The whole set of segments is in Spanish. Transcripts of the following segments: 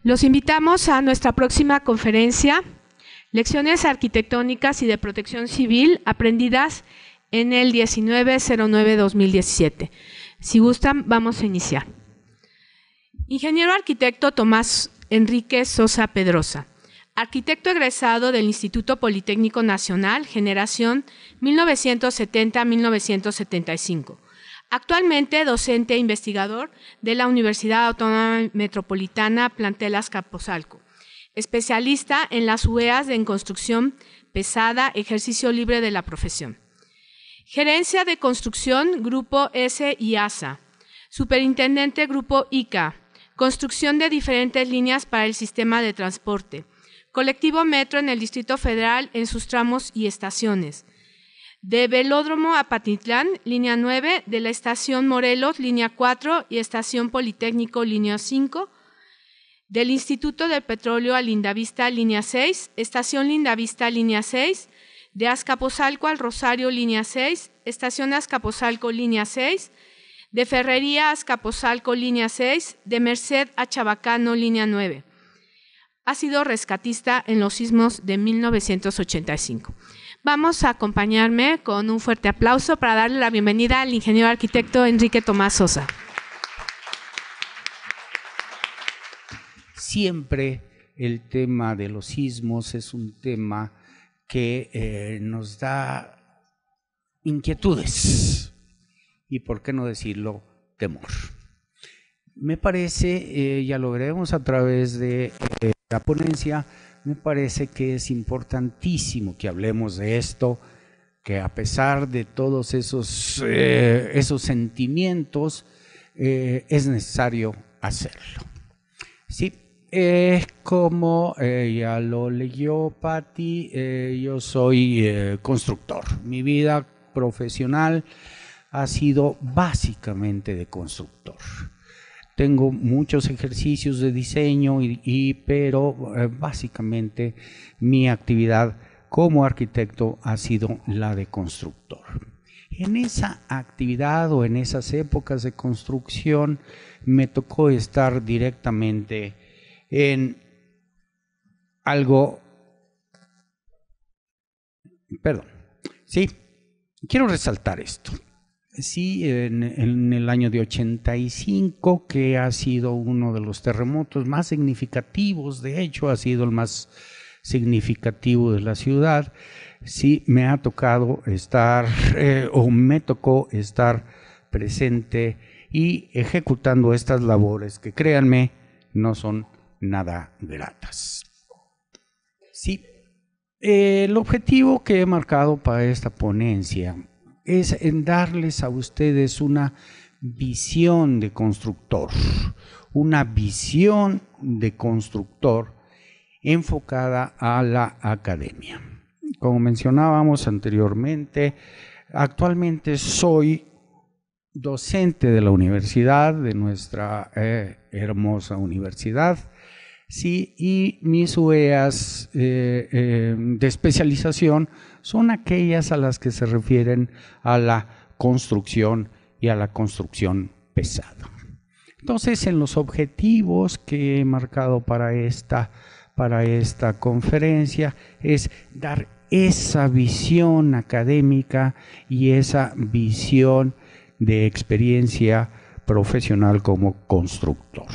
Los invitamos a nuestra próxima conferencia, Lecciones Arquitectónicas y de Protección Civil aprendidas en el 19/09/2017. Si gustan, vamos a iniciar. Ingeniero arquitecto Tomás Enrique Sosa Pedrosa, arquitecto egresado del Instituto Politécnico Nacional, generación 1970-1975. Actualmente docente e investigador de la Universidad Autónoma Metropolitana, plantel Azcapotzalco. Especialista en las UEAs en construcción pesada, ejercicio libre de la profesión. Gerencia de construcción, Grupo S y ASA. Superintendente, Grupo ICA. Construcción de diferentes líneas para el sistema de transporte. Colectivo Metro en el Distrito Federal en sus tramos y estaciones. De Velódromo a Patitlán, línea 9, de la Estación Morelos, línea 4 y Estación Politécnico, línea 5. Del Instituto del Petróleo a Lindavista, línea 6, Estación Lindavista, línea 6. De Azcapotzalco al Rosario, línea 6, Estación Azcapotzalco, línea 6. De Ferrería a Azcapotzalco, línea 6, de Merced a Chabacano, línea 9. Ha sido rescatista en los sismos de 1985. Vamos a acompañarme con un fuerte aplauso para darle la bienvenida al ingeniero arquitecto Enrique Tomás Sosa. Siempre el tema de los sismos es un tema que nos da inquietudes y, por qué no decirlo, temor. Me parece, ya lo veremos a través de la ponencia, me parece que es importantísimo que hablemos de esto, que a pesar de todos esos sentimientos, es necesario hacerlo. Sí, como ya lo leyó Patti, yo soy constructor. Mi vida profesional ha sido básicamente de constructor. Tengo muchos ejercicios de diseño, pero básicamente mi actividad como arquitecto ha sido la de constructor. En esa actividad o en esas épocas de construcción me tocó estar directamente en algo, sí, quiero resaltar esto. Sí, en el año de 85, que ha sido uno de los terremotos más significativos, de hecho ha sido el más significativo de la ciudad, sí me ha tocado estar, me tocó estar presente y ejecutando estas labores que, créanme, no son nada gratas. Sí, el objetivo que he marcado para esta ponencia es en darles a ustedes una visión de constructor, enfocada a la academia. Como mencionábamos anteriormente, actualmente soy docente de la universidad, de nuestra hermosa universidad, sí, y mis UEAs de especialización son aquellas a las que se refieren a la construcción y a la construcción pesada. Entonces, en los objetivos que he marcado para esta conferencia es dar esa visión académica y esa visión de experiencia profesional como constructor.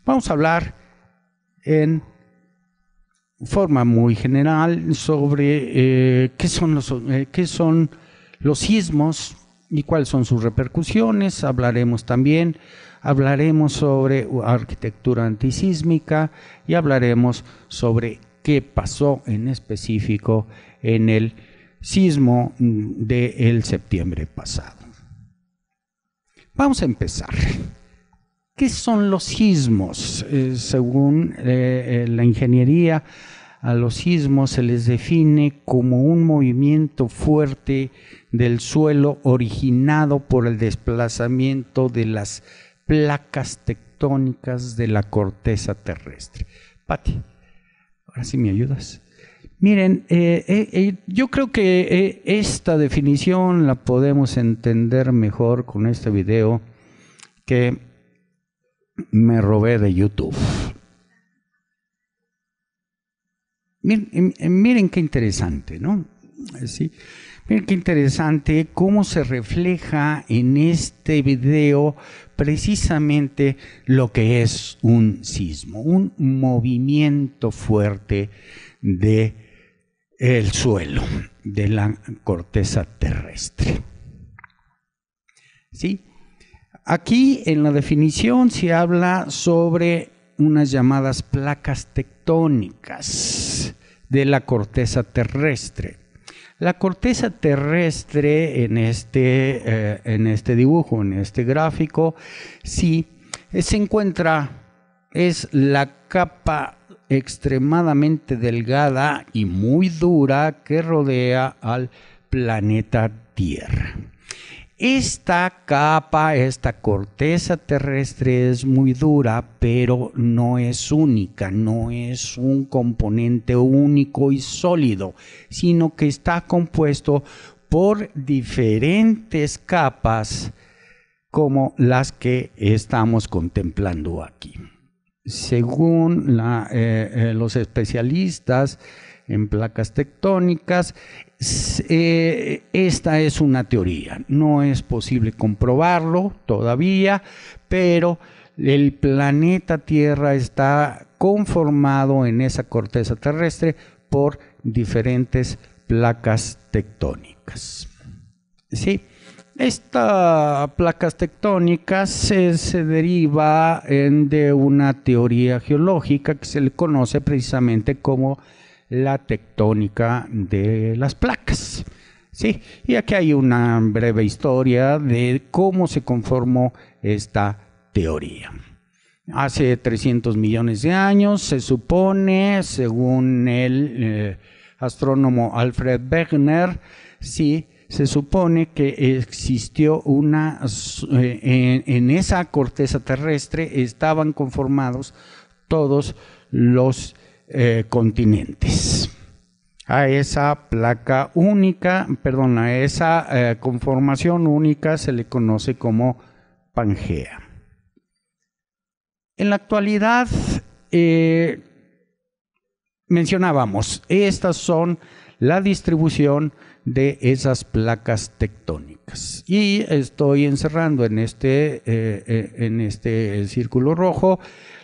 Vamos a hablar en forma muy general sobre qué son los sismos y cuáles son sus repercusiones. Hablaremos sobre arquitectura antisísmica y hablaremos sobre qué pasó en específico en el sismo del septiembre pasado. Vamos a empezar. ¿Qué son los sismos? Según la ingeniería, a los sismos se les define como un movimiento fuerte del suelo originado por el desplazamiento de las placas tectónicas de la corteza terrestre. Patti, ahora sí me ayudas. Miren, yo creo que esta definición la podemos entender mejor con este video que me robé de YouTube. Miren qué interesante, ¿no? Sí. Miren qué interesante cómo se refleja en este video precisamente lo que es un sismo, un movimiento fuerte del suelo, de la corteza terrestre. ¿Sí? Aquí en la definición se habla sobre unas llamadas placas tectónicas de la corteza terrestre. La corteza terrestre en este dibujo, en este gráfico, sí, se encuentra, es la capa extremadamente delgada y muy dura que rodea al planeta Tierra. Esta capa, esta corteza terrestre es muy dura, pero no es única, no es un componente único y sólido, sino que está compuesto por diferentes capas como las que estamos contemplando aquí. Según los especialistas en placas tectónicas, esta es una teoría, no es posible comprobarlo todavía, pero el planeta Tierra está conformado en esa corteza terrestre por diferentes placas tectónicas. ¿Sí? Estas placas tectónicas se deriva de una teoría geológica que se le conoce precisamente como la tectónica de las placas. Sí, y aquí hay una breve historia de cómo se conformó esta teoría. Hace 300 millones de años, se supone, según el astrónomo Alfred Wegener, sí, se supone que existió en esa corteza terrestre estaban conformados todos los continentes. A esa placa única, perdón, a esa conformación única se le conoce como Pangea. En la actualidad, mencionábamos, estas son la distribución de esas placas tectónicas. Y estoy encerrando en este círculo rojo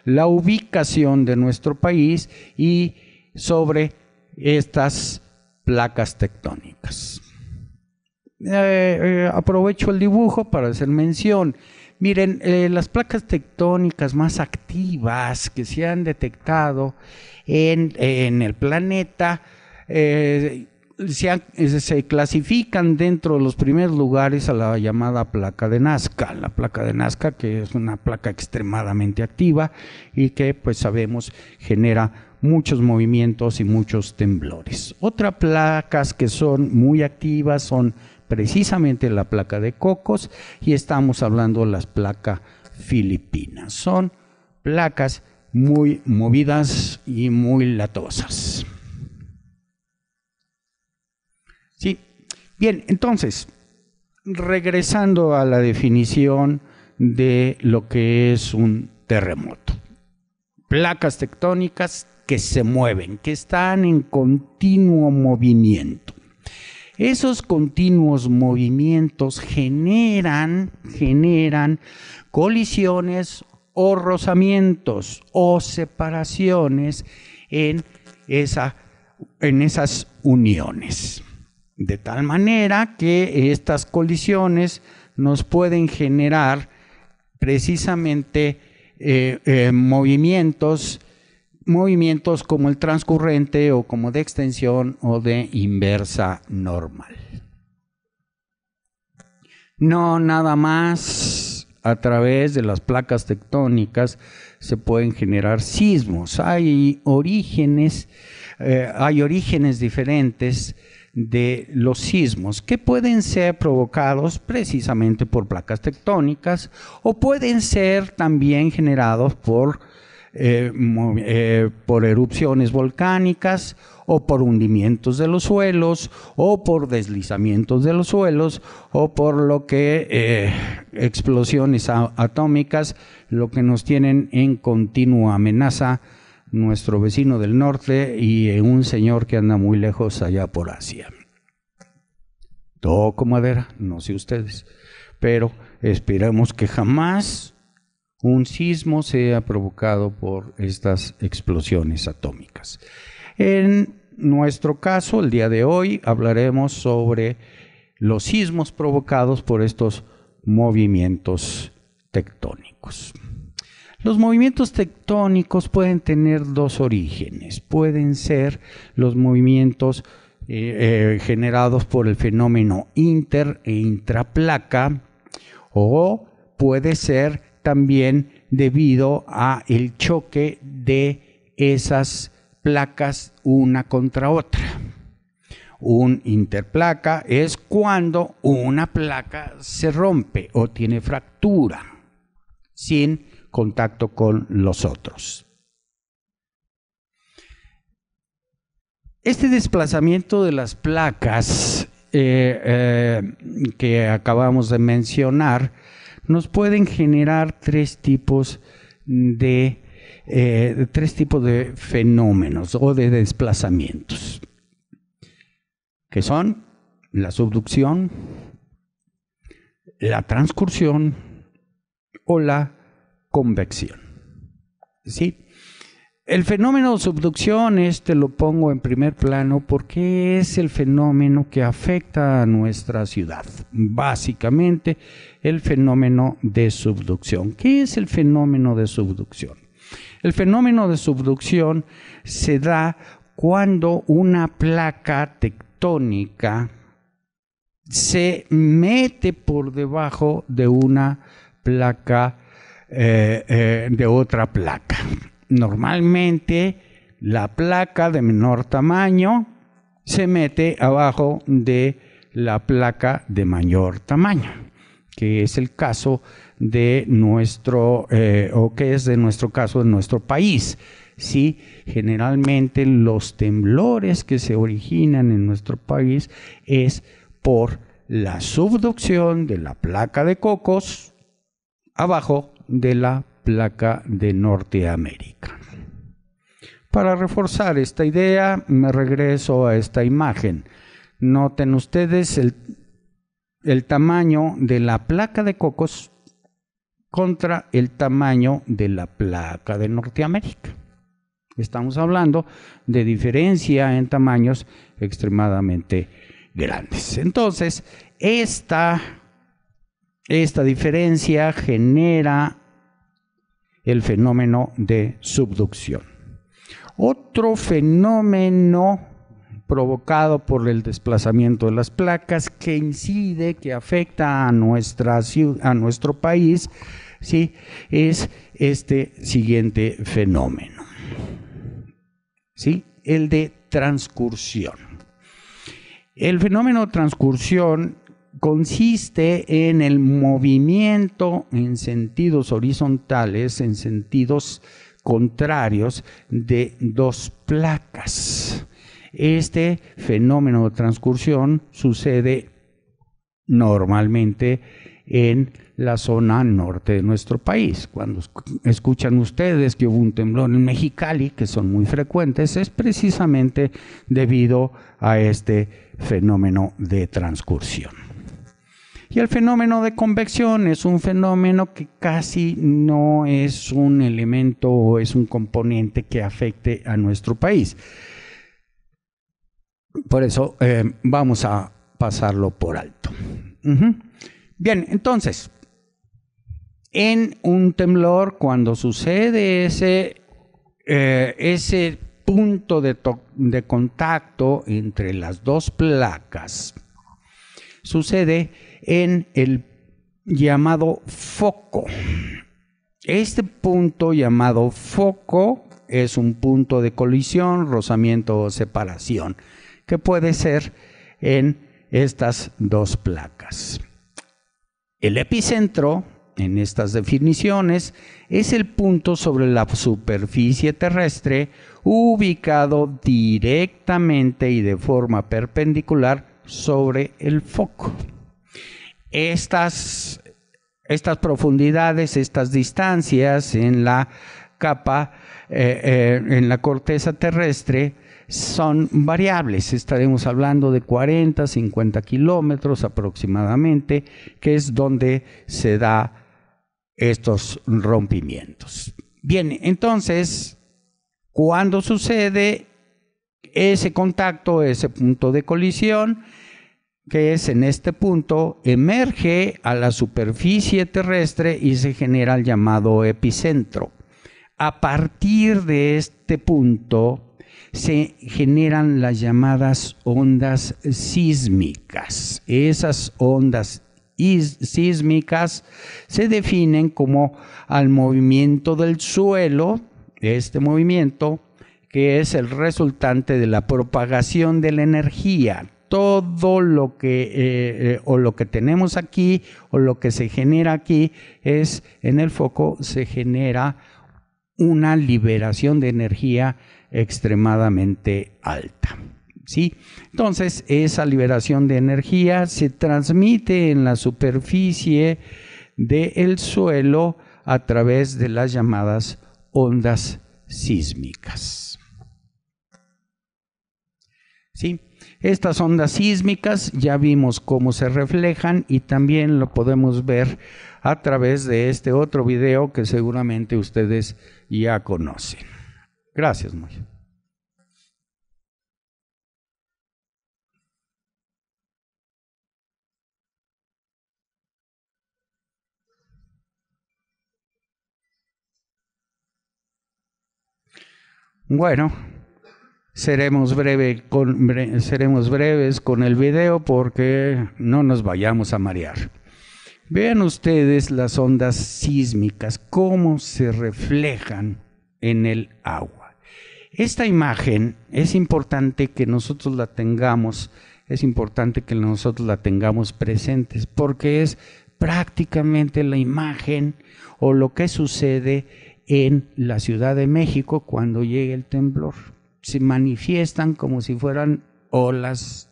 la ubicación de nuestro país y sobre estas placas tectónicas. Aprovecho el dibujo para hacer mención. Miren, las placas tectónicas más activas que se han detectado en el planeta se clasifican dentro de los primeros lugares a la llamada placa de Nazca. La placa de Nazca, que es una placa extremadamente activa y que, pues sabemos, genera muchos movimientos y muchos temblores. Otras placas que son muy activas son precisamente la placa de Cocos y estamos hablando de las placas filipinas. Son placas muy movidas y muy latosas. Sí, bien, entonces, regresando a la definición de lo que es un terremoto. Placas tectónicas que se mueven, que están en continuo movimiento. Esos continuos movimientos generan colisiones o rozamientos o separaciones en esas uniones. De tal manera que estas colisiones nos pueden generar precisamente movimientos como el transcurrente o como de extensión o de inversa normal. No nada más a través de las placas tectónicas se pueden generar sismos. Hay orígenes diferentes de los sismos que pueden ser provocados precisamente por placas tectónicas o pueden ser también generados por erupciones volcánicas o por hundimientos de los suelos o por deslizamientos de los suelos o por lo que explosiones atómicas, lo que nos tienen en continua amenaza nuestro vecino del norte y un señor que anda muy lejos allá por Asia. Toco madera, no sé ustedes, pero esperemos que jamás un sismo sea provocado por estas explosiones atómicas. En nuestro caso, el día de hoy, hablaremos sobre los sismos provocados por estos movimientos tectónicos. Los movimientos tectónicos pueden tener dos orígenes. Pueden ser los movimientos generados por el fenómeno inter e intraplaca, o puede ser también debido a el choque de esas placas una contra otra. Un interplaca es cuando una placa se rompe o tiene fractura sin contacto con los otros. Este desplazamiento de las placas que acabamos de mencionar nos pueden generar tres tipos de fenómenos o de desplazamientos, que son la subducción, la transcursión o la convección. ¿Sí? El fenómeno de subducción lo pongo en primer plano porque es el fenómeno que afecta a nuestra ciudad. Básicamente, el fenómeno de subducción. ¿Qué es el fenómeno de subducción? El fenómeno de subducción se da cuando una placa tectónica se mete por debajo de una placa de otra placa. Normalmente la placa de menor tamaño se mete abajo de la placa de mayor tamaño, que es el caso de nuestro caso de nuestro país. Sí, generalmente los temblores que se originan en nuestro país es por la subducción de la placa de Cocos abajo de la placa de Norteamérica. Para reforzar esta idea, me regreso a esta imagen. Noten ustedes el tamaño de la placa de Cocos contra el tamaño de la placa de Norteamérica. Estamos hablando de diferencia en tamaños extremadamente grandes. Entonces, esta diferencia genera el fenómeno de subducción. Otro fenómeno provocado por el desplazamiento de las placas que incide, que afecta a nuestro país, ¿sí?, es este siguiente fenómeno, ¿sí?, el de transcursión. El fenómeno de transcursión consiste en el movimiento en sentidos horizontales, en sentidos contrarios de dos placas. Este fenómeno de transcursión sucede normalmente en la zona norte de nuestro país. Cuando escuchan ustedes que hubo un temblor en Mexicali, que son muy frecuentes, es precisamente debido a este fenómeno de transcursión. Y el fenómeno de convección es un fenómeno que casi no es un elemento o es un componente que afecte a nuestro país. Por eso vamos a pasarlo por alto. Bien, entonces, en un temblor, cuando sucede ese punto de contacto entre las dos placas, sucede en el llamado foco. Este punto llamado foco es un punto de colisión, rozamiento o separación, que puede ser en estas dos placas. El epicentro, en estas definiciones, es el punto sobre la superficie terrestre ubicado directamente y de forma perpendicular sobre el foco. Estas profundidades, estas distancias en la capa en la corteza terrestre son variables. Estaremos hablando de 40, 50 kilómetros aproximadamente, que es donde se da estos rompimientos. Bien, entonces, cuando sucede ese contacto, ese punto de colisión, que es en este punto, emerge a la superficie terrestre y se genera el llamado epicentro. A partir de este punto se generan las llamadas ondas sísmicas. Esas ondas sísmicas se definen como al movimiento del suelo, este movimiento que es el resultante de la propagación de la energía. Todo lo que lo que tenemos aquí o lo que se genera aquí es, en el foco se genera una liberación de energía extremadamente alta. ¿Sí? Entonces, esa liberación de energía se transmite en la superficie del suelo a través de las llamadas ondas sísmicas. ¿Sí? Estas ondas sísmicas ya vimos cómo se reflejan y también lo podemos ver a través de este otro video que seguramente ustedes ya conocen. Gracias, Moy. Bueno, seremos breves con el video porque no nos vayamos a marear. Vean ustedes las ondas sísmicas, cómo se reflejan en el agua. Esta imagen es importante que nosotros la tengamos, presentes porque es prácticamente la imagen o lo que sucede en la Ciudad de México cuando llega el temblor. Se manifiestan como si fueran olas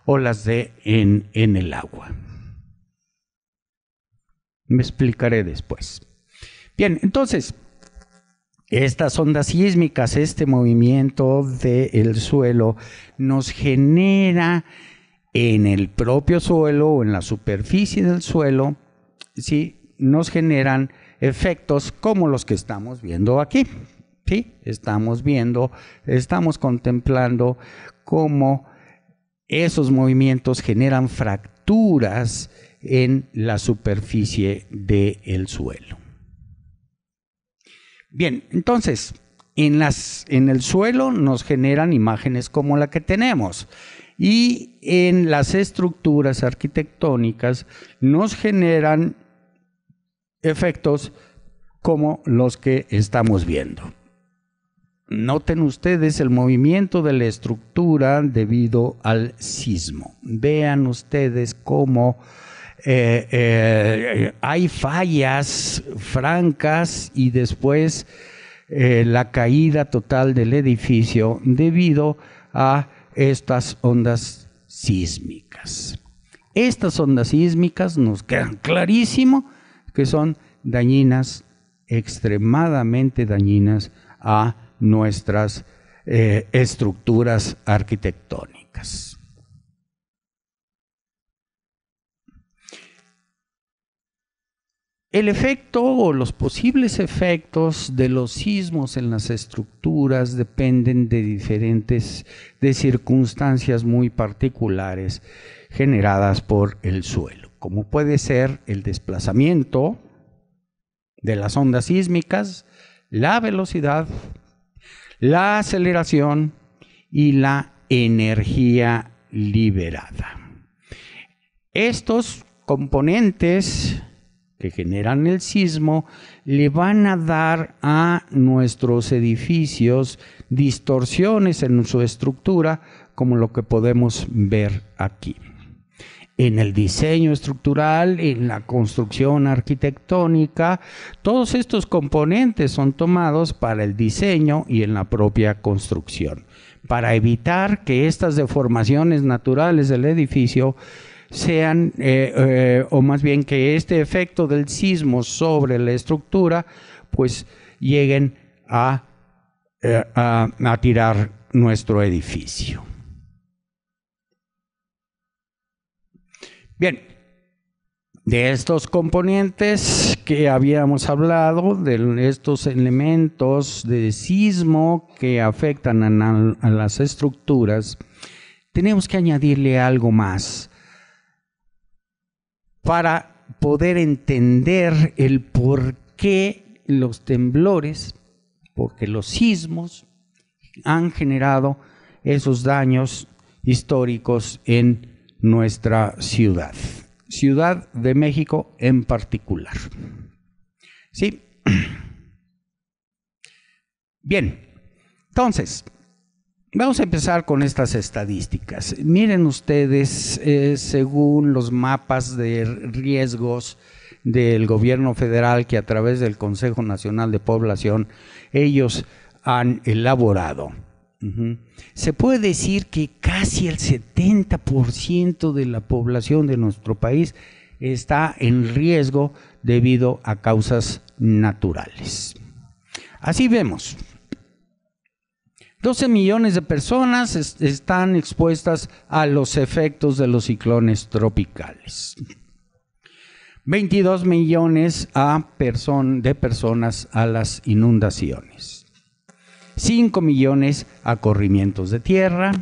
en el agua. Me explicaré después. Bien, entonces, estas ondas sísmicas, este movimiento del suelo, nos genera en el propio suelo o en la superficie del suelo, ¿sí? Nos generan efectos como los que estamos viendo aquí. ¿Sí? Estamos contemplando cómo esos movimientos generan fracturas en la superficie del suelo. Bien, entonces, en el suelo nos generan imágenes como la que tenemos y en las estructuras arquitectónicas nos generan efectos como los que estamos viendo. Noten ustedes el movimiento de la estructura debido al sismo. Vean ustedes cómo hay fallas francas y después la caída total del edificio debido a estas ondas sísmicas. Estas ondas sísmicas nos quedan clarísimo que son dañinas, extremadamente dañinas a nuestras estructuras arquitectónicas. El efecto o los posibles efectos de los sismos en las estructuras dependen de circunstancias muy particulares generadas por el suelo, como puede ser el desplazamiento de las ondas sísmicas, la velocidad, la aceleración y la energía liberada. Estos componentes que generan el sismo le van a dar a nuestros edificios distorsiones en su estructura, como lo que podemos ver aquí. En el diseño estructural, en la construcción arquitectónica, todos estos componentes son tomados para el diseño y en la propia construcción, para evitar que estas deformaciones naturales del edificio sean, o más bien que este efecto del sismo sobre la estructura, pues lleguen a tirar nuestro edificio. Bien, de estos componentes que habíamos hablado, de estos elementos de sismo que afectan a las estructuras, tenemos que añadirle algo más para poder entender el por qué los temblores, porque los sismos han generado esos daños históricos en nuestra Ciudad de México en particular. ¿Sí? Bien, entonces, vamos a empezar con estas estadísticas. Miren ustedes, según los mapas de riesgos del gobierno federal que a través del Consejo Nacional de Población ellos han elaborado, se puede decir que casi el 70% de la población de nuestro país está en riesgo debido a causas naturales. Así vemos, 12 millones de personas están expuestas a los efectos de los ciclones tropicales. 22 millones de personas a las inundaciones. 5 millones a corrimientos de tierra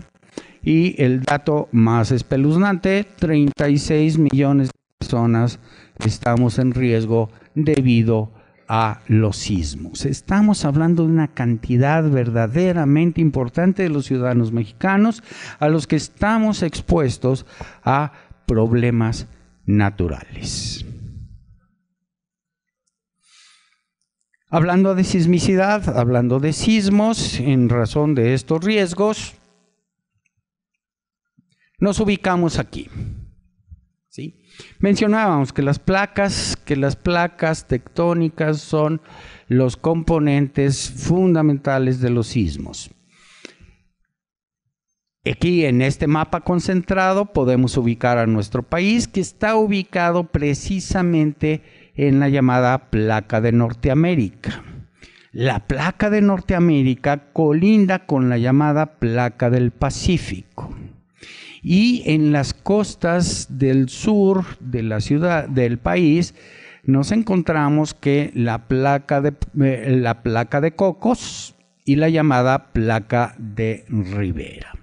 y el dato más espeluznante, 36 millones de personas estamos en riesgo debido a los sismos. Estamos hablando de una cantidad verdaderamente importante de los ciudadanos mexicanos a los que estamos expuestos a problemas naturales. Hablando de sismicidad, hablando de sismos, en razón de estos riesgos, nos ubicamos aquí. ¿Sí? Mencionábamos que las placas tectónicas son los componentes fundamentales de los sismos. Aquí en este mapa concentrado podemos ubicar a nuestro país, que está ubicado precisamente en la llamada placa de Norteamérica. La placa de Norteamérica colinda con la llamada placa del Pacífico. Y en las costas del sur de la ciudad, del país, nos encontramos que la placa de Cocos y la llamada placa de Rivera.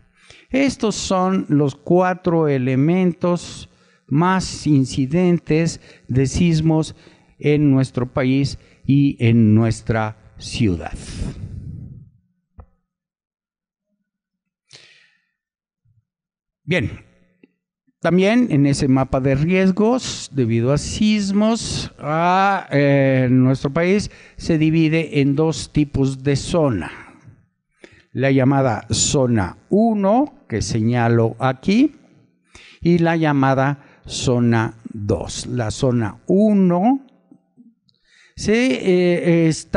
Estos son los 4 elementos más incidentes de sismos en nuestro país y en nuestra ciudad. Bien, también en ese mapa de riesgos debido a sismos, nuestro país se divide en 2 tipos de zona. La llamada zona 1, que señalo aquí, y la llamada zona 2. La zona 1 es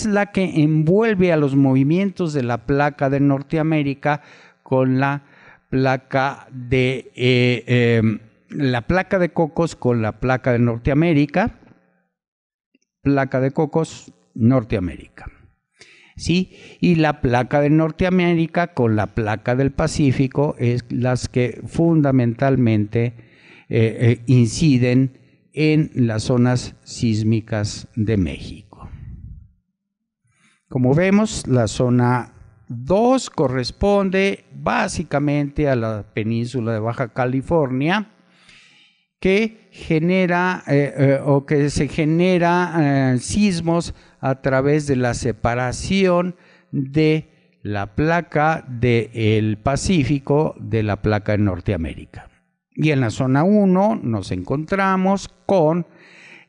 la que envuelve a los movimientos de la placa de Norteamérica con la placa de Cocos con la placa de Norteamérica, placa de Cocos, Norteamérica. ¿Sí? Y la placa de Norteamérica con la placa del Pacífico es las que fundamentalmente inciden en las zonas sísmicas de México. Como vemos, la zona 2 corresponde básicamente a la península de Baja California, que genera que se genera sismos a través de la separación de la placa del Pacífico de la placa de Norteamérica. Y en la zona 1 nos encontramos con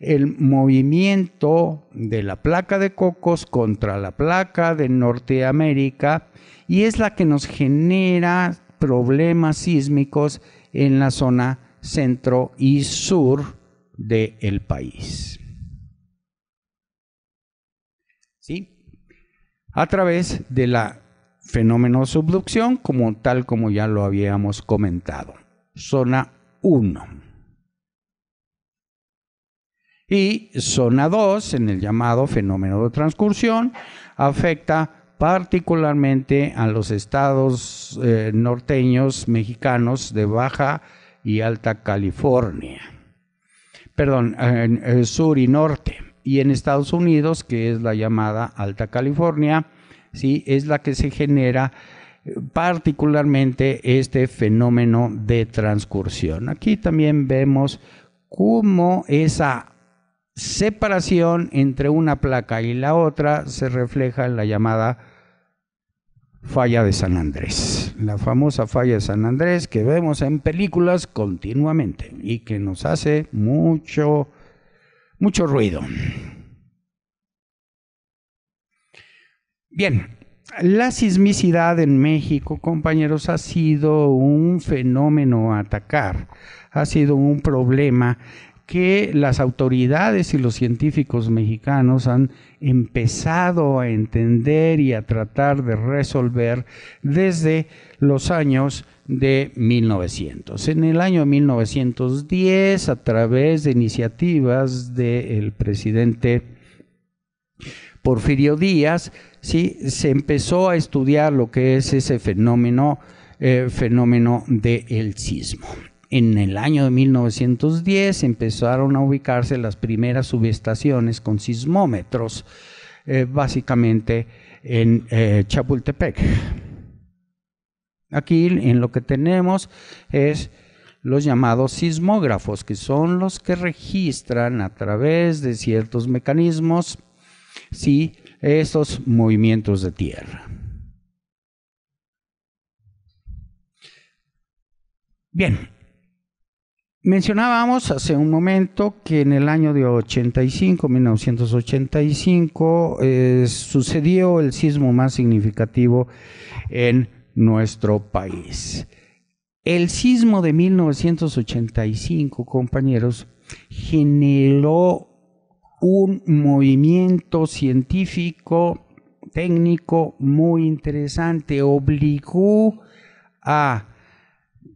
el movimiento de la placa de Cocos contra la placa de Norteamérica, y es la que nos genera problemas sísmicos en la zona centro y sur del país. ¿Sí? A través de la fenómeno subducción, tal como ya lo habíamos comentado. Zona 1. Y zona 2, en el llamado fenómeno de transcursión, afecta particularmente a los estados norteños mexicanos de Baja y Alta California. Perdón, sur y norte. Y en Estados Unidos, que es la llamada Alta California, ¿sí? Es la que se genera particularmente este fenómeno de transcursión. Aquí también vemos cómo esa separación entre una placa y la otra se refleja en la llamada falla de San Andrés, la famosa falla de San Andrés que vemos en películas continuamente y que nos hace mucho ruido. Bien, la sismicidad en México, compañeros, ha sido un fenómeno a atacar, ha sido un problema que las autoridades y los científicos mexicanos han empezado a entender y a tratar de resolver desde los años de 1900. En el año 1910, a través de iniciativas del presidente Porfirio Díaz, ¿sí? Se empezó a estudiar lo que es ese fenómeno del sismo. En el año de 1910 empezaron a ubicarse las primeras subestaciones con sismómetros, básicamente en Chapultepec. Aquí en lo que tenemos es los llamados sismógrafos, que son los que registran a través de ciertos mecanismos, sí, estos movimientos de tierra. Bien. Mencionábamos hace un momento que en el año de 1985, sucedió el sismo más significativo en nuestro país. El sismo de 1985, compañeros, generó un movimiento científico, técnico muy interesante, obligó a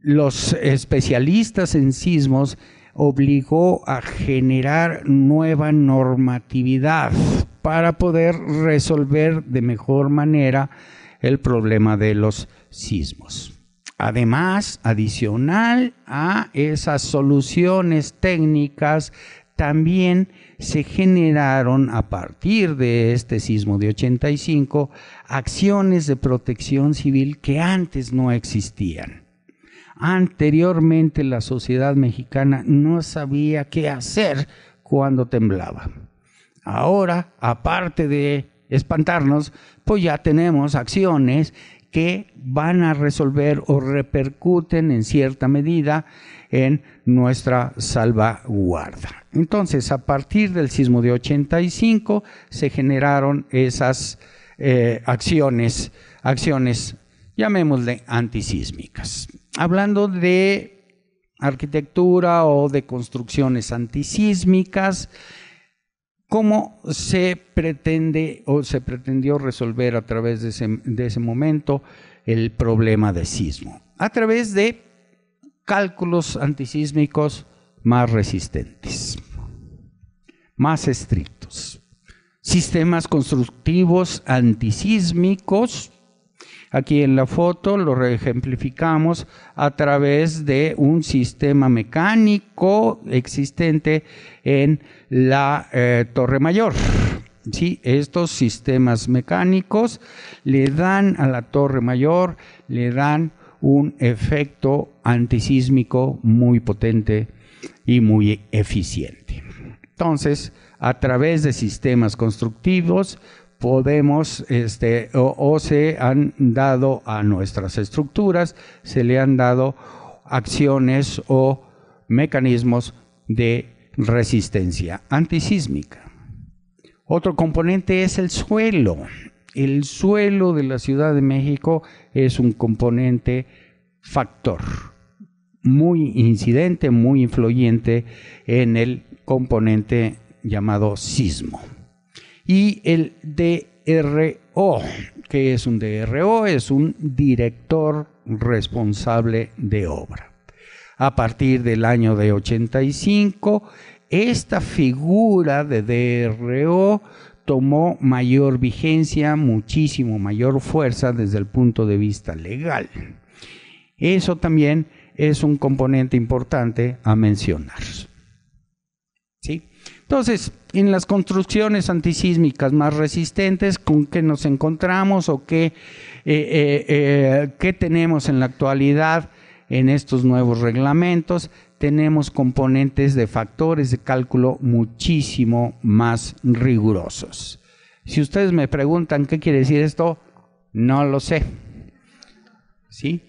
los especialistas en sismos, obligó a generar nueva normatividad para poder resolver de mejor manera el problema de los sismos. Además, adicional a esas soluciones técnicas, también se generaron a partir de este sismo de 85 acciones de protección civil que antes no existían. Anteriormente la sociedad mexicana no sabía qué hacer cuando temblaba. Ahora, aparte de espantarnos, pues ya tenemos acciones que van a resolver o repercuten en cierta medida en nuestra salvaguarda. Entonces, a partir del sismo de 85 se generaron esas acciones, llamémosle antisísmicas. Hablando de arquitectura o de construcciones antisísmicas, ¿cómo se pretende o se pretendió resolver a través de ese momento el problema de sismo? A través de cálculos antisísmicos más resistentes, más estrictos, sistemas constructivos antisísmicos. Aquí en la foto lo ejemplificamos a través de un sistema mecánico existente en la Torre Mayor. ¿Sí? Estos sistemas mecánicos le dan a la Torre Mayor, le dan un efecto antisísmico muy potente y muy eficiente. Entonces, a través de sistemas constructivos, podemos, o se han dado a nuestras estructuras, se le han dado acciones o mecanismos de resistencia antisísmica. Otro componente es el suelo. El suelo de la Ciudad de México es un componente factor muy incidente, muy influyente en el componente llamado sismo. Y el DRO, ¿qué es un DRO? Es un director responsable de obra. A partir del año de 85, esta figura de DRO tomó mayor vigencia, muchísimo mayor fuerza desde el punto de vista legal. Eso también es un componente importante a mencionar. ¿Sí? Entonces, en las construcciones antisísmicas más resistentes, ¿con qué nos encontramos o qué tenemos en la actualidad en estos nuevos reglamentos? Tenemos componentes de factores de cálculo muchísimo más rigurosos. Si ustedes me preguntan qué quiere decir esto, no lo sé. ¿Sí?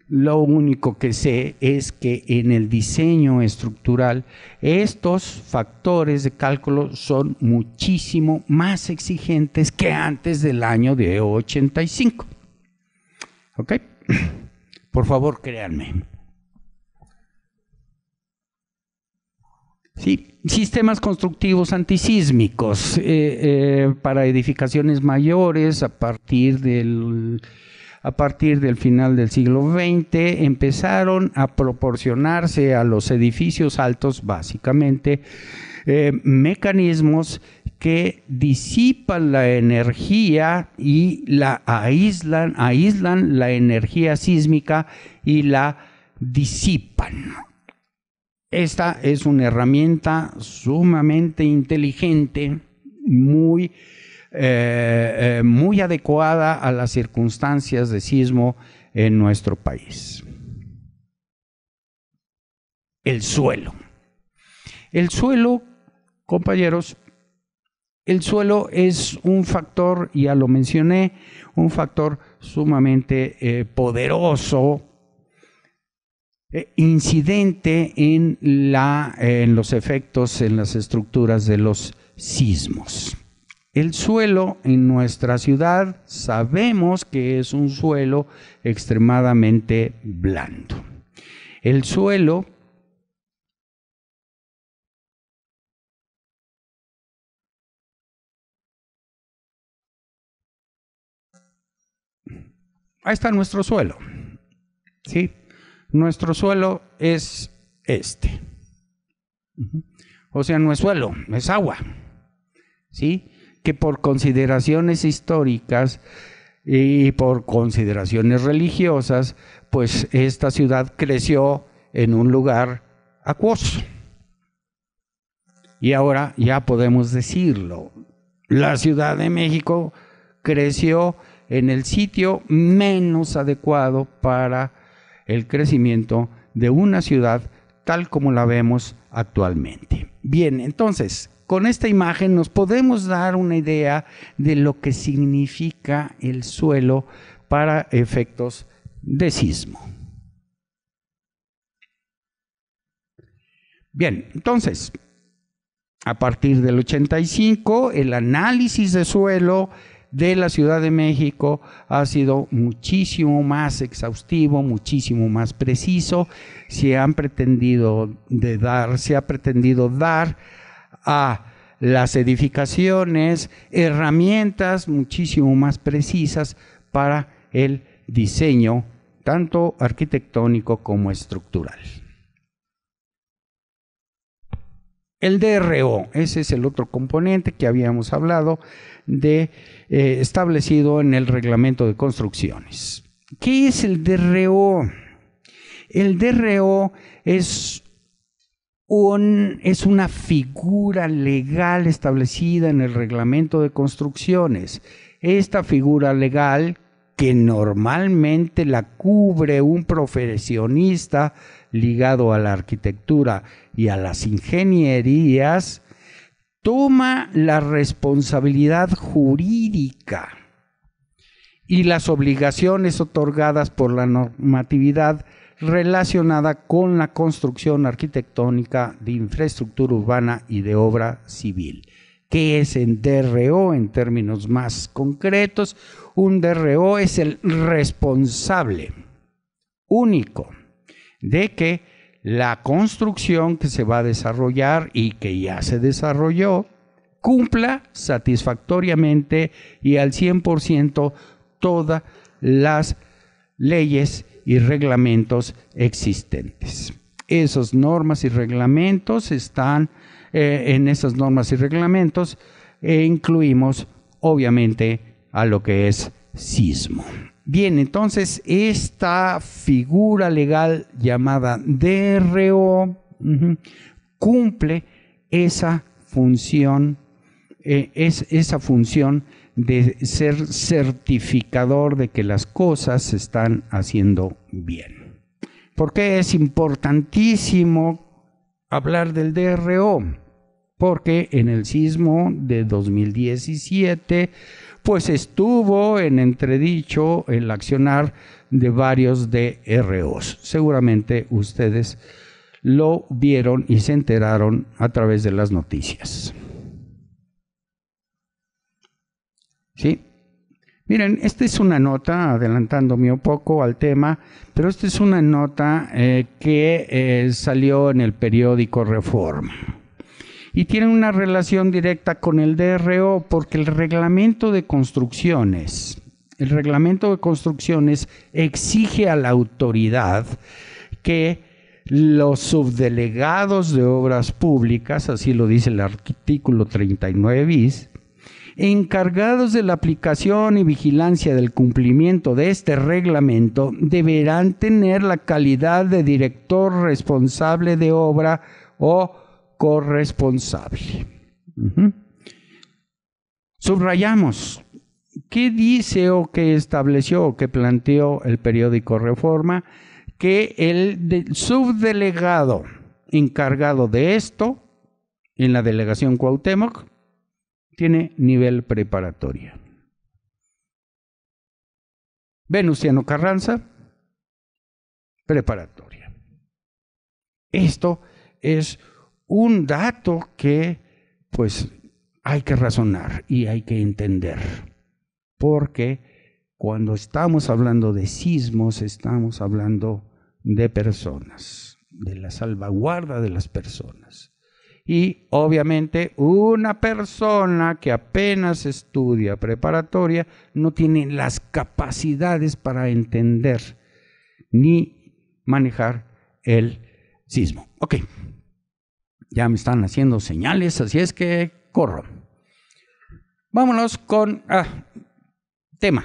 Lo único que sé es que en el diseño estructural estos factores de cálculo son muchísimo más exigentes que antes del año de 85. ¿Ok? Por favor, créanme. Sí, sistemas constructivos antisísmicos para edificaciones mayores a partir del final del siglo XX empezaron a proporcionarse a los edificios altos básicamente mecanismos que disipan la energía y la aíslan la energía sísmica y la disipan. Esta es una herramienta sumamente inteligente, muy adecuada a las circunstancias de sismo en nuestro país. El suelo. El suelo, compañeros, el suelo es un factor, ya lo mencioné, un factor sumamente poderoso, incidente en los efectos en las estructuras de los sismos. El suelo en nuestra ciudad sabemos que es un suelo extremadamente blando. El suelo ahí está nuestro suelo, ¿sí? Nuestro suelo es este. O sea, no es suelo, es agua, ¿sí? Que por consideraciones históricas y por consideraciones religiosas, pues esta ciudad creció en un lugar acuoso. Y ahora ya podemos decirlo, la Ciudad de México creció en el sitio menos adecuado para el crecimiento de una ciudad tal como la vemos actualmente. Bien, entonces, con esta imagen nos podemos dar una idea de lo que significa el suelo para efectos de sismo. Bien, entonces, a partir del 85, el análisis de suelo de la Ciudad de México ha sido muchísimo más exhaustivo, muchísimo más preciso. Se ha pretendido dar a las edificaciones herramientas muchísimo más precisas para el diseño, tanto arquitectónico como estructural. El DRO, ese es el otro componente que habíamos hablado de establecido en el reglamento de construcciones. ¿Qué es el DRO? El DRO es una figura legal establecida en el reglamento de construcciones. Esta figura legal, que normalmente la cubre un profesionista ligado a la arquitectura y a las ingenierías, toma la responsabilidad jurídica y las obligaciones otorgadas por la normatividad relacionada con la construcción arquitectónica de infraestructura urbana y de obra civil. ¿Qué es el DRO en términos más concretos? Un DRO es el responsable único de que la construcción que se va a desarrollar y que ya se desarrolló cumpla satisfactoriamente y al 100% todas las leyes y reglamentos existentes. Esas normas y reglamentos están en esas normas y reglamentos, incluimos obviamente a lo que es sismo. Bien, entonces esta figura legal llamada DRO cumple esa función, esa función de ser certificador de que las cosas se están haciendo bien. ¿Por qué es importantísimo hablar del DRO? Porque en el sismo de 2017 pues estuvo en entredicho el accionar de varios DROs. Seguramente ustedes lo vieron y se enteraron a través de las noticias. ¿Sí? Miren, esta es una nota, adelantándome un poco al tema, pero esta es una nota que salió en el periódico Reforma. Y tiene una relación directa con el DRO porque el reglamento de construcciones exige a la autoridad que los subdelegados de obras públicas, así lo dice el artículo 39 bis, encargados de la aplicación y vigilancia del cumplimiento de este reglamento, deberán tener la calidad de director responsable de obra o corresponsable. Subrayamos, ¿qué dice o qué estableció o qué planteó el periódico Reforma? Que el subdelegado encargado de esto en la delegación Cuauhtémoc tiene nivel preparatoria. Venustiano Carranza, preparatoria. Esto es un dato que pues hay que razonar y hay que entender, porque cuando estamos hablando de sismos estamos hablando de personas, de la salvaguarda de las personas. Y obviamente una persona que apenas estudia preparatoria no tiene las capacidades para entender ni manejar el sismo. Ok, ya me están haciendo señales, así es que corro. Vámonos con tema.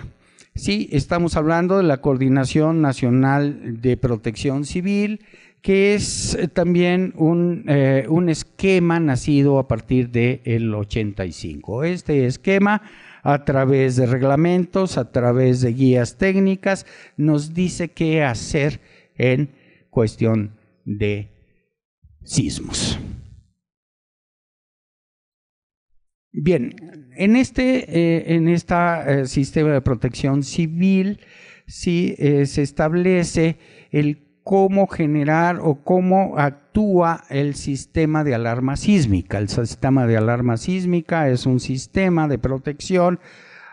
Sí, estamos hablando de la Coordinación Nacional de Protección Civil, que es también un esquema nacido a partir del 85. Este esquema, a través de reglamentos, a través de guías técnicas, nos dice qué hacer en cuestión de sismos. Bien, en este sistema de protección civil sí, se establece el cómo generar o cómo actúa el sistema de alarma sísmica. El sistema de alarma sísmica es un sistema de protección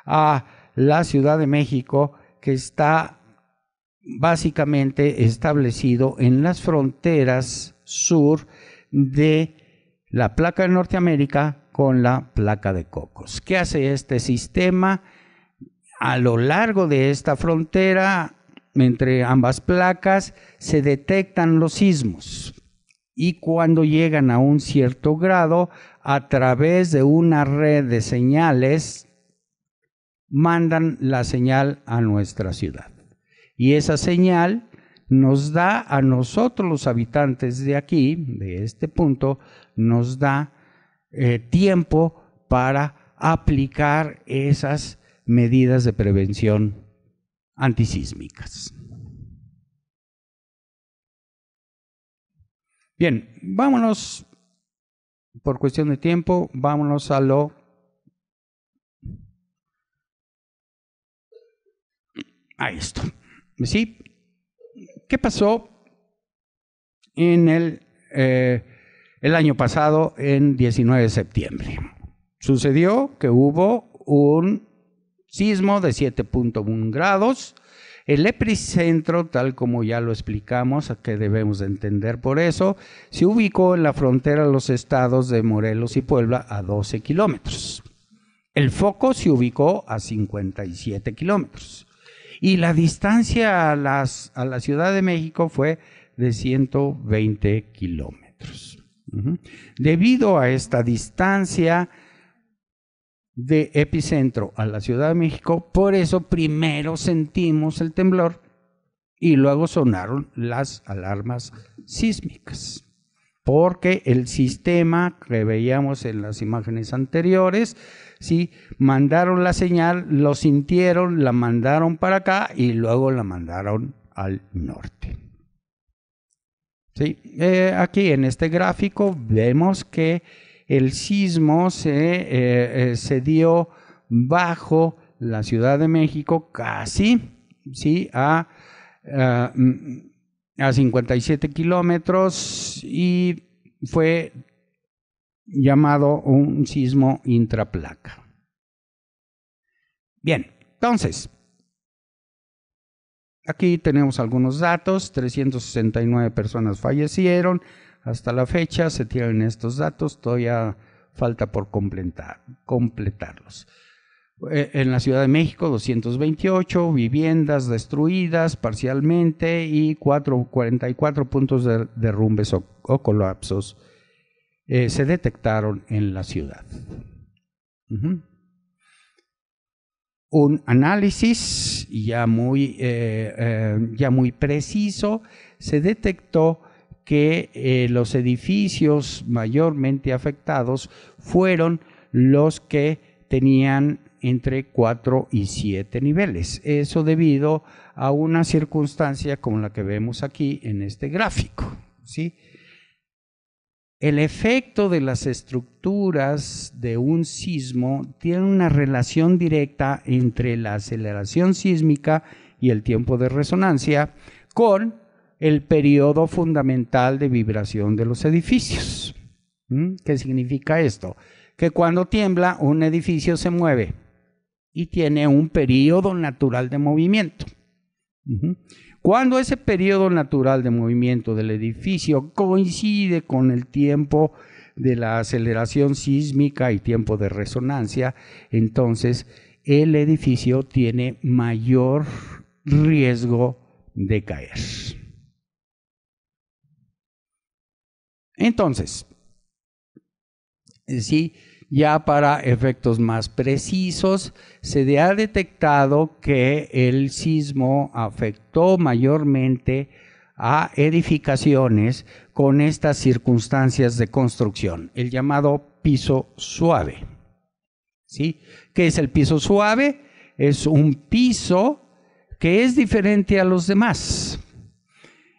a la Ciudad de México que está básicamente establecido en las fronteras sur de la placa de Norteamérica con la placa de Cocos. ¿Qué hace este sistema? A lo largo de esta frontera, entre ambas placas, se detectan los sismos y cuando llegan a un cierto grado, a través de una red de señales, mandan la señal a nuestra ciudad. Y esa señal nos da a nosotros los habitantes de aquí, de este punto, nos da tiempo para aplicar esas medidas de prevención antisísmicas. Bien, vámonos, por cuestión de tiempo, vámonos a esto. ¿Sí? ¿Qué pasó en el año pasado, en 19 de septiembre? Sucedió que hubo un sismo de 7.1 grados. El epicentro, tal como ya lo explicamos, que debemos de entender por eso, se ubicó en la frontera de los estados de Morelos y Puebla a 12 kilómetros. El foco se ubicó a 57 kilómetros. Y la distancia a la Ciudad de México fue de 120 kilómetros. Debido a esta distancia de epicentro a la Ciudad de México, por eso primero sentimos el temblor y luego sonaron las alarmas sísmicas, porque el sistema que veíamos en las imágenes anteriores, ¿sí?, mandaron la señal, lo sintieron, la mandaron para acá y luego la mandaron al norte. ¿Sí? Aquí en este gráfico vemos que el sismo se dio bajo la Ciudad de México, casi, ¿sí?, a 57 kilómetros, y fue llamado un sismo intraplaca. Bien, entonces, aquí tenemos algunos datos. 369 personas fallecieron. Hasta la fecha se tienen estos datos, todavía falta por completarlos. En la Ciudad de México, 228 viviendas destruidas parcialmente y 44 puntos de derrumbes o colapsos se detectaron en la ciudad. Un análisis ya muy preciso, se detectó que los edificios mayormente afectados fueron los que tenían entre 4 y 7 niveles. Eso debido a una circunstancia como la que vemos aquí en este gráfico, ¿sí? El efecto de las estructuras de un sismo tiene una relación directa entre la aceleración sísmica y el tiempo de resonancia con el periodo fundamental de vibración de los edificios. ¿Qué significa esto? Que cuando tiembla, un edificio se mueve y tiene un periodo natural de movimiento. Cuando ese periodo natural de movimiento del edificio coincide con el tiempo de la aceleración sísmica y tiempo de resonancia, entonces el edificio tiene mayor riesgo de caer. Entonces, sí, ya para efectos más precisos, se ha detectado que el sismo afectó mayormente a edificaciones con estas circunstancias de construcción, el llamado piso suave. ¿Sí? ¿Qué es el piso suave? Es un piso que es diferente a los demás.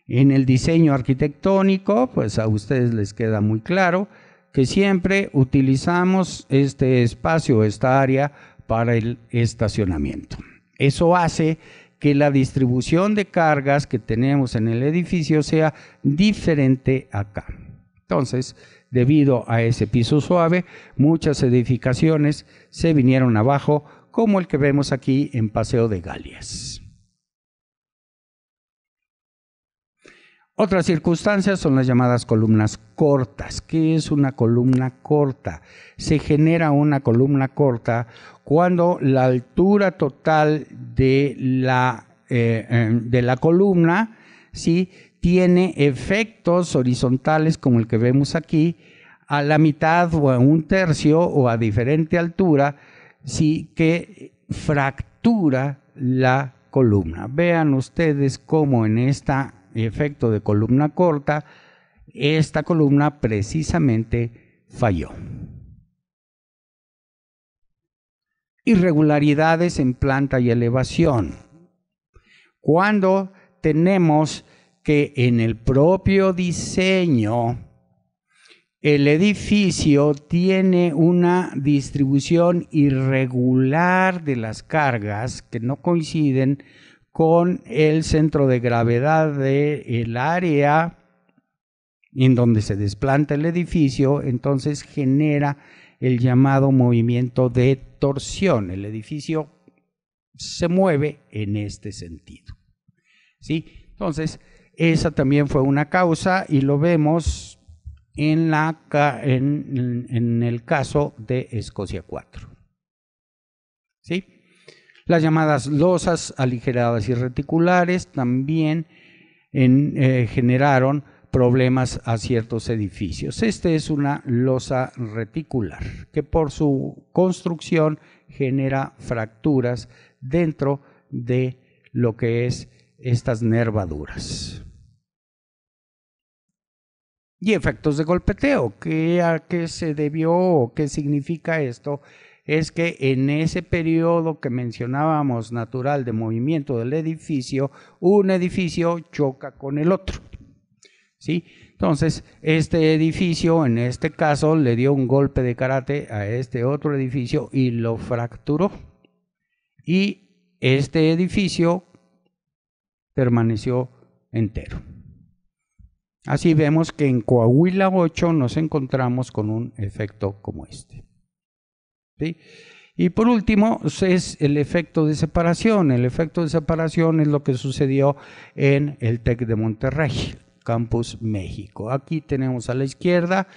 En el diseño arquitectónico, pues a ustedes les queda muy claro que siempre utilizamos este espacio, esta área para el estacionamiento. Eso hace que la distribución de cargas que tenemos en el edificio sea diferente acá. Entonces, debido a ese piso suave, muchas edificaciones se vinieron abajo, como el que vemos aquí en Paseo de Galias. Otras circunstancias son las llamadas columnas cortas. ¿Qué es una columna corta? Se genera una columna corta cuando la altura total de la columna, ¿sí?, tiene efectos horizontales como el que vemos aquí, a la mitad o a un tercio o a diferente altura, ¿sí?, que fractura la columna. Vean ustedes cómo en esta efecto de columna corta, esta columna precisamente falló. Irregularidades en planta y elevación. Cuando tenemos que en el propio diseño el edificio tiene una distribución irregular de las cargas que no coinciden con el centro de gravedad del área en donde se desplanta el edificio, entonces genera el llamado movimiento de torsión. El edificio se mueve en este sentido, ¿sí? Entonces, esa también fue una causa y lo vemos en el caso de Escocia 4, ¿sí? Las llamadas losas aligeradas y reticulares también generaron problemas a ciertos edificios. Este es una losa reticular que por su construcción genera fracturas dentro de lo que es estas nervaduras. Y efectos de golpeteo. ¿A qué se debió o qué significa esto? Es que en ese periodo que mencionábamos natural de movimiento del edificio, un edificio choca con el otro. ¿Sí? Entonces, este edificio, en este caso, le dio un golpe de karate a este otro edificio y lo fracturó. Y este edificio permaneció entero. Así vemos que en Coahuila 8 nos encontramos con un efecto como este. ¿Sí? Y por último es el efecto de separación. El efecto de separación es lo que sucedió en el TEC de Monterrey, Campus México. Aquí tenemos a la izquierda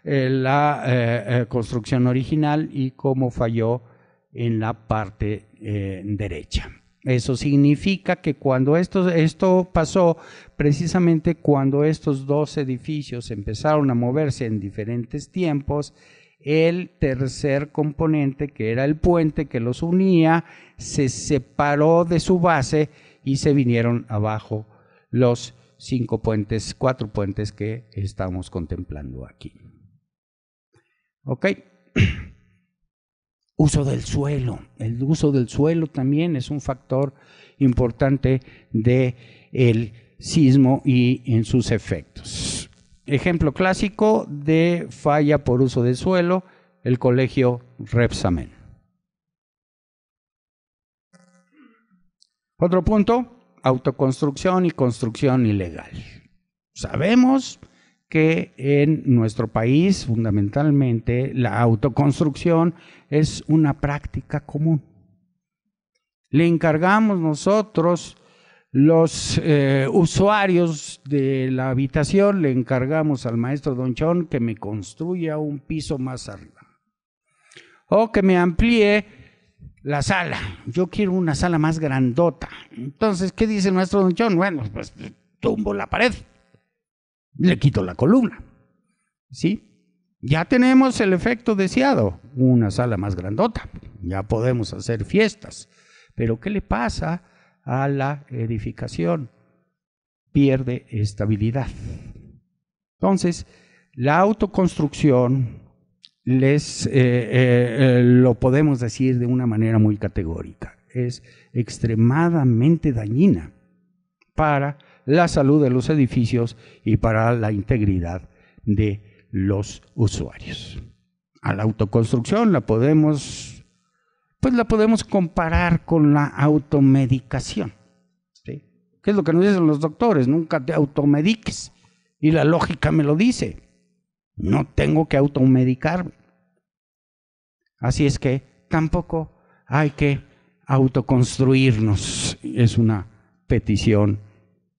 la construcción original y cómo falló en la parte derecha. Eso significa que cuando esto pasó precisamente cuando estos dos edificios empezaron a moverse en diferentes tiempos, el tercer componente, que era el puente que los unía, se separó de su base y se vinieron abajo los 4 puentes que estamos contemplando aquí. ¿Ok? Uso del suelo. El uso del suelo también es un factor importante del sismo y en sus efectos. Ejemplo clásico de falla por uso de suelo, el colegio Rebsamen. Otro punto, autoconstrucción y construcción ilegal. Sabemos que en nuestro país, fundamentalmente, la autoconstrucción es una práctica común. Le encargamos nosotros, los usuarios de la habitación, le encargamos al maestro Don Chon que me construya un piso más arriba. O que me amplíe la sala. Yo quiero una sala más grandota. Entonces, ¿qué dice el maestro Don Chon? Bueno, pues tumbo la pared. Le quito la columna, ¿sí? Ya tenemos el efecto deseado, una sala más grandota, ya podemos hacer fiestas, pero ¿qué le pasa a la edificación? Pierde estabilidad. Entonces, la autoconstrucción, lo podemos decir de una manera muy categórica, es extremadamente dañina para la salud de los edificios y para la integridad de los usuarios. A la autoconstrucción la podemos comparar con la automedicación. ¿Sí? ¿Qué es lo que nos dicen los doctores? Nunca te automediques. Y la lógica me lo dice. No tengo que automedicarme. Así es que tampoco hay que autoconstruirnos. Es una petición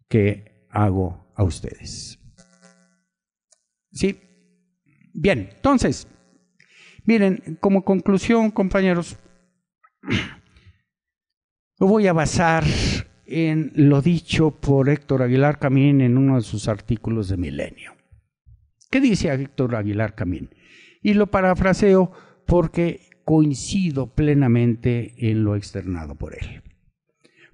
que hago a ustedes. ¿Sí? Bien, entonces, miren, como conclusión, compañeros, lo voy a basar en lo dicho por Héctor Aguilar Camín en uno de sus artículos de Milenio. ¿Qué dice Héctor Aguilar Camín? Y lo parafraseo porque coincido plenamente en lo externado por él.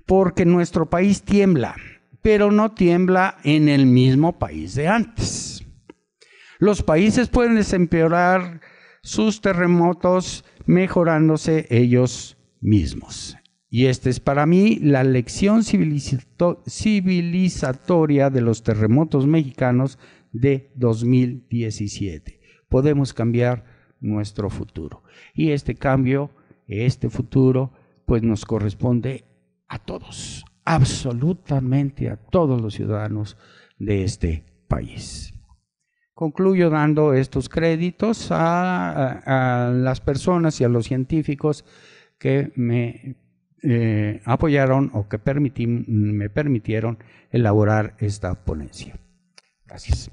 Porque nuestro país tiembla, pero no tiembla en el mismo país de antes. Los países pueden desempeorar sus terremotos mejorándose ellos mismos. Y esta es para mí la lección civilizatoria de los terremotos mexicanos de 2017. Podemos cambiar nuestro futuro. Y este cambio, este futuro, pues nos corresponde a todos, absolutamente a todos los ciudadanos de este país. Concluyo dando estos créditos a las personas y a los científicos que me apoyaron o que me permitieron elaborar esta ponencia. Gracias.